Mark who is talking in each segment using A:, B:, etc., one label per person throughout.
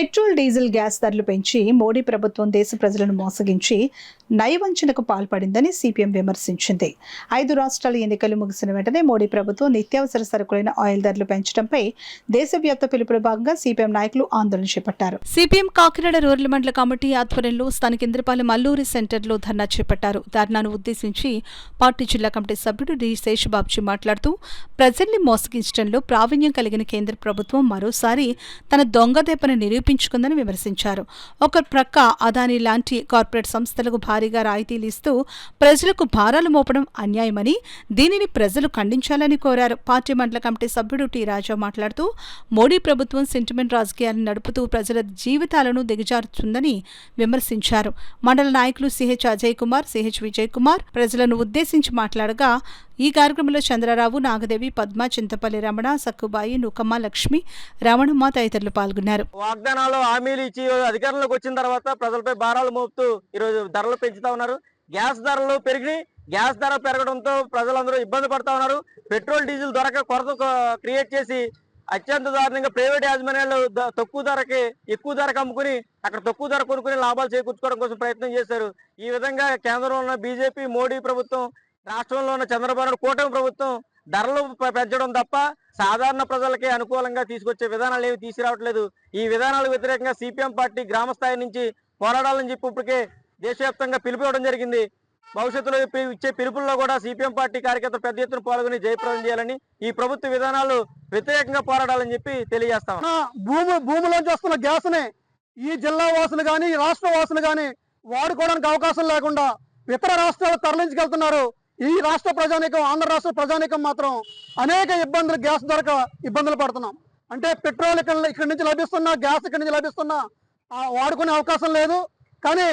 A: Petrol diesel gas ధరలు పెంచి మోడీ ప్రభుత్వం దేశ ప్రజలను మోసగించి నయవంచనకు పాల్పడిందని సిపిఎం విమర్శించింది. 5 రాష్ట్రాల ఎన్నికలు ముగిసిన వెంటనే మోడీ ప్రభుత్వం నిత్యావసర సరుకులైన ఆయిల్ ధరలు పెంచడంపై దేశవ్యాప్త పిలుపులో భాగంగా సిపిఎం నాయకులు ఆందోళన చేపట్టారు. సిపిఎం కాకినాడ రూరల్ మండల కమిటీ ఆధ్వర్యంలో స్థానిక ఇంద్రపాలెం అల్లూరి సెంటర్లో ధర్నా చేపట్టారు. ధర్నాను ఉద్దేశించి పార్టీ జిల్లా కమిటీ సభ్యుడు డి శేషబాబుజీ మాట్లాడుతూ ప్రజల్ని మోసగించడంలో ప్రావీణ్యం కలిగిన కేంద్ర ప్రభుత్వం మరోసారి తన దొంగ దెబ్బను నిరూపించుకుందని విమర్శించారు. ఒక ప్రక్క అదానీ లాంటి కార్పొరేట్ సంస్థలకు భారీగా రాయితీలు ఇస్తూ ప్రజలకు భారాలు మోపడం అన్యాయమని, దీనిని ప్రజలు ఖండించాలని కోరారు. పార్టీ మండల కమిటీ సభ్యుడు టి రాజా మాట్లాడుతూ మోడీ ప్రభుత్వం సెంటిమెంట్ రాజకీయాలను నడుపుతూ ప్రజల జీవితాలను దిగజారుతుందని విమర్శించారు. మండల నాయకులు సిహెచ్ అజయ్ కుమార్, సిహెచ్ విజయ్ కుమార్ ప్రజలను ఉద్దేశించి మాట్లాడగా ఈ కార్యక్రమంలో చంద్రరావు, నాగదేవి, పద్మ, చింతపల్లి రమణ, సక్కుబాయి, నుకమ్మ, లక్ష్మి, రమణమ్మ తదితరులు పాల్గొన్నారు.
B: వాగ్దానాలు హామీలు ఇచ్చి అధికారంలోకి వచ్చిన తర్వాత ప్రజలపై భారాలు మోపుతూ ఈరోజు ధరలు పెంచుతా ఉన్నారు. గ్యాస్ ధరలు పెరిగి గ్యాస్ ధర పెరగడంతో ప్రజలందరూ ఇబ్బంది పడతా ఉన్నారు. పెట్రోల్ డీజిల్ కొరత క్రియేట్ చేసి అత్యంత దారుణంగా ప్రైవేట్ యాజమాన్యాలు తక్కువ ధరకి ఎక్కువ ధరకు అమ్ముకుని అక్కడ తక్కువ ధర కొనుక్కుని లాభాలు చేకూర్చుకోవడం కోసం ప్రయత్నం చేశారు. ఈ విధంగా కేంద్రంలో ఉన్న బీజేపీ మోడీ ప్రభుత్వం, రాష్ట్రంలో ఉన్న చంద్రబాబు కూటమి ప్రభుత్వం ధరలు పెంచడం తప్ప సాధారణ ప్రజలకి అనుకూలంగా తీసుకొచ్చే విధానాలు ఏమి తీసుకురావట్లేదు. ఈ విధానాలకు వ్యతిరేకంగా సిపిఎం పార్టీ గ్రామ స్థాయి నుంచి పోరాడాలని చెప్పి ఇప్పటికే దేశవ్యాప్తంగా పిలుపుకోవడం జరిగింది. భవిష్యత్తులో ఇచ్చే పిలుపుల్లో కూడా సిపిఎం పార్టీ కార్యకర్తలు పెద్ద ఎత్తున పాల్గొని జయప్రదం చేయాలని, ఈ ప్రభుత్వ విధానాలు వ్యతిరేకంగా పోరాడాలని చెప్పి తెలియజేస్తాం.
C: భూమిలోంచి వస్తున్న గ్యాస్ ని ఈ జిల్లా వాసులు గాని, ఈ రాష్ట్ర వాసులు గాని వాడుకోవడానికి అవకాశం లేకుండా ఇతర రాష్ట్రాలు తరలించుకెళ్తున్నారు. ఈ రాష్ట్ర ప్రజానీకం, ఆంధ్ర రాష్ట్ర ప్రజానీకం మాత్రం అనేక ఇబ్బందులు, గ్యాస్ దొరక ఇబ్బందులు పడుతున్నాం. అంటే పెట్రోల్ ఇక్కడి నుంచి లభిస్తున్నా, గ్యాస్ ఇక్కడి నుంచి లభిస్తున్నా వాడుకునే అవకాశం లేదు. కానీ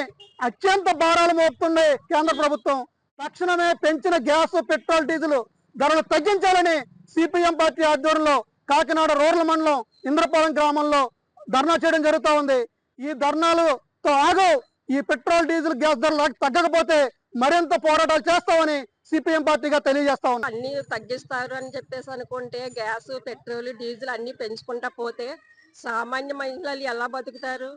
C: అత్యంత భారాలు మోపుతుంది కేంద్ర ప్రభుత్వం. తక్షణమే పెంచిన గ్యాస్, పెట్రోల్, డీజిల్ ధరలు తగ్గించాలని సిపిఎం పార్టీ ఆధ్వర్యంలో కాకినాడ రూరల్ మండలం ఇంద్రపాలెం గ్రామంలో ధర్నా చేయడం జరుగుతూ ఉంది. ఈ ధర్నాలతో ఆగు, ఈ పెట్రోల్, డీజిల్, గ్యాస్ ధరలు తగ్గకపోతే మరింత పోరాటాలు చేస్తామని సిపిఎం పార్టీగా తెలియజేస్తా ఉన్నాం.
D: అన్ని తగ్గిస్తారు అని చెప్పేసి అనుకుంటే గ్యాస్, పెట్రోల్, డీజిల్ అన్ని పెంచుకుంటా పోతే సామాన్య మహిళలు ఎలా బతుకుతారు?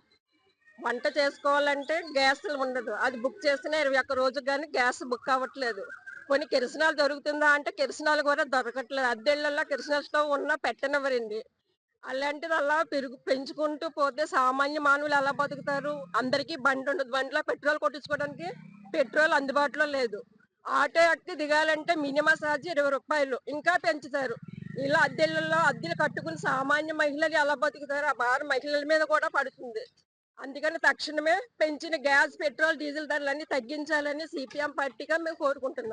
D: వంట చేసుకోవాలంటే గ్యాస్ ఉండదు, అది బుక్ చేసినా 21 రోజుకి కానీ గ్యాస్ బుక్ అవ్వట్లేదు. కొన్ని కిరసనాలు దొరుకుతుందా అంటే కిరసనాలు కూడా దొరకట్లేదు. అద్దెళ్ళల్లో కిరసనాల స్టవ్ ఉన్నా పెట్టనివ్వరండి. అలాంటిది అలా పెంచుకుంటూ పోతే సామాన్య మానవులు ఎలా బతుకుతారు? అందరికీ బండి ఉండదు, బండిలో పెట్రోల్ కొట్టించుకోవడానికి పెట్రోల్ అందుబాటులో లేదు. ఆటో ఎక్కి దిగాలంటే మినిమం ఛార్జ్ 20 రూపాయలు, ఇంకా పెంచుతారు. ఇలా అద్దెళ్ళలో అద్దెలు కట్టుకుని సామాన్య మహిళలు ఎలా బతుకుతారు? ఆ భారం మహిళల మీద కూడా పడుతుంది. అందుకని తక్షణమే పెంచిన గ్యాస్, పెట్రోల్, డీజిల్ ధరలన్నీ తగ్గించాలని సిపిఎం పార్టీగా మేము కోరుకుంటున్నాం.